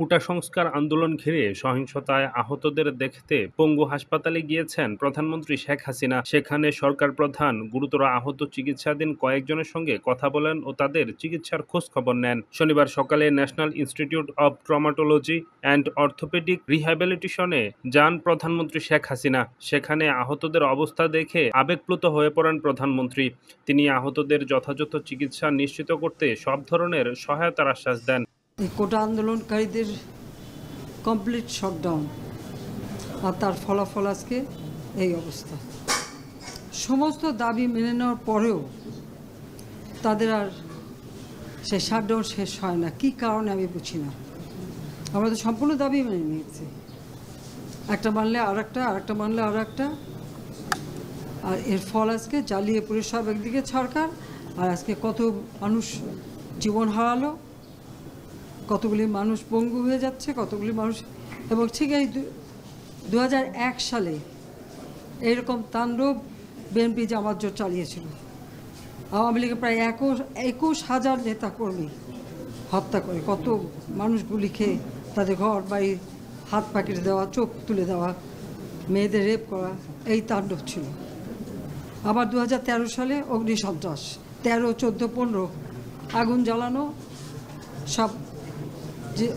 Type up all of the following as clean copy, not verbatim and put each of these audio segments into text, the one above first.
কোটা সংস্কার আন্দোলন ঘিরে সহিংসতায় আহতদের দেখতে পঙ্গু হাসপাতালে গিয়েছেন প্রধানমন্ত্রী শেখ হাসিনা। সেখানে সরকার প্রধান গুরুতর আহত চিকিৎসাধীন কয়েকজনের সঙ্গে কথা বলেন ও তাদের চিকিৎসার খোঁজ খবর নেন। শনিবার সকালে national institute of traumatology and orthopaedic রিহ্যাবিলিটেশনে যান প্রধানমন্ত্রী শেখ হাসিনা। সেখানে আহতদের অবস্থা দেখে আবেগপ্লুত হয়ে পড়েন প্রধানমন্ত্রী। তিনি আহতদের যথাযথ চিকিৎসা নিশ্চিত করতে সব ধরনের সহায়তার আশ্বাস দেন। এই কোটা আন্দোলনকারীদের কমপ্লিট শটডাউন আর তার ফলাফল আজকে এই অবস্থা। সমস্ত দাবি মেনে নেওয়ার পরেও তাদের আর সেই শাটডাউন শেষ হয় না। কী কারণে আমি বুঝি না। আমরা তো সম্পূর্ণ দাবি মেনে নিয়েছি, একটা মানলে আর একটা, আর একটা মানলে আর একটা, আর এর ফল আজকে জ্বালিয়ে পুড়ে সব একদিকে সরকার, আর আজকে কত মানুষ জীবন হারালো, কতগুলি মানুষ পঙ্গু হয়ে যাচ্ছে, কতগুলি মানুষ। এবং ঠিক এই 2001 সালে এইরকম তাণ্ডব বিএনপি জামাত জোট চালিয়েছিল। আওয়ামী লীগের প্রায় 21,000 নেতাকর্মী হত্যা করে, কত মানুষ গুলি খেয়ে তাদের ঘর বাড়ি হাত পাকিয়ে দেওয়া, চোখ তুলে দেওয়া, মেয়েদের রেপ করা, এই তাণ্ডব ছিল। আবার 2013 সালে অগ্নিসন্ত্রাস, 13, 14, 15 আগুন জ্বালানো, সব যে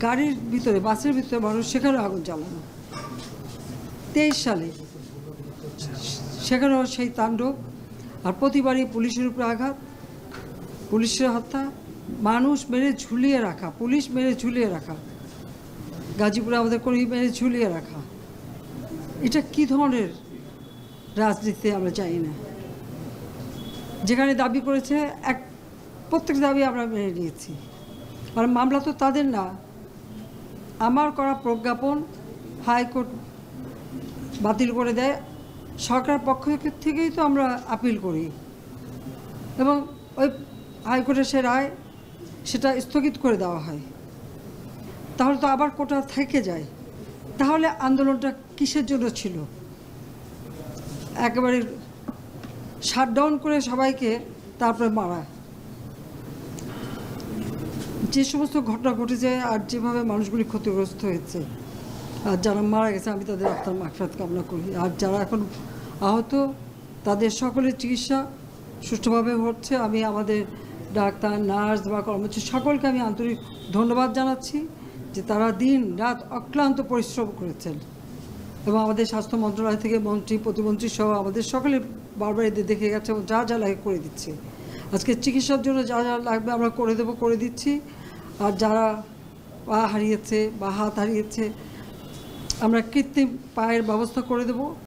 গাড়ির ভিতরে, বাসের ভিতরে মানুষ, সেখানেও আগুন জ্বালানো। 23 সালে সেখানেও সেই তাণ্ডব। আর প্রতিবারই পুলিশের উপরে আঘাত, পুলিশের হত্যা, মানুষ মেরে ঝুলিয়ে রাখা, পুলিশ মেরে ঝুলিয়ে রাখা, গাজীপুরে আমাদের কর্মী মেরে ঝুলিয়ে রাখা। এটা কি ধরনের রাজনীতি আমরা জানি না। যেখানে দাবি করেছে প্রত্যেক দাবি আমরা মেনে নিয়েছি। আর মামলা তো তাদের না, আমার করা প্রজ্ঞাপন হাইকোর্ট বাতিল করে দেয়। সরকার পক্ষ থেকেই তো আমরা আপিল করি এবং ওই হাইকোর্টের সে রায় সেটা স্থগিত করে দেওয়া হয়। তাহলে তো আবার কোটা থেকে যায়। তাহলে আন্দোলনটা কিসের জন্য ছিল? একেবারে শাটডাউন করে সবাইকে তারপরে মারা। যে সমস্ত ঘটনা ঘটেছে আর যেভাবে মানুষগুলি ক্ষতিগ্রস্ত হয়েছে আর যারা মারা গেছে, আমি তাদের আত্মার মাগফিরাত কামনা করি। আর যারা এখন আহত, তাদের সকলের চিকিৎসা সুষ্ঠুভাবে হচ্ছে। আমি আমাদের ডাক্তার, নার্স বা কর্মচারী সকলকে আমি আন্তরিক ধন্যবাদ জানাচ্ছি যে তারা দিন রাত অক্লান্ত পরিশ্রম করেছেন। এবং আমাদের স্বাস্থ্য মন্ত্রণালয় থেকে মন্ত্রী, প্রতিমন্ত্রী সহ আমাদের সকলে বারবার এদের দেখে গেছে এবং যা যা লাগে করে দিচ্ছে। আজকে চিকিৎসার জন্য যা যা লাগবে আমরা করে দিচ্ছি। আর যারা পা হারিয়েছে বা হাত হারিয়েছে, আমরা কৃত্রিম পায়ের ব্যবস্থা করে দেব।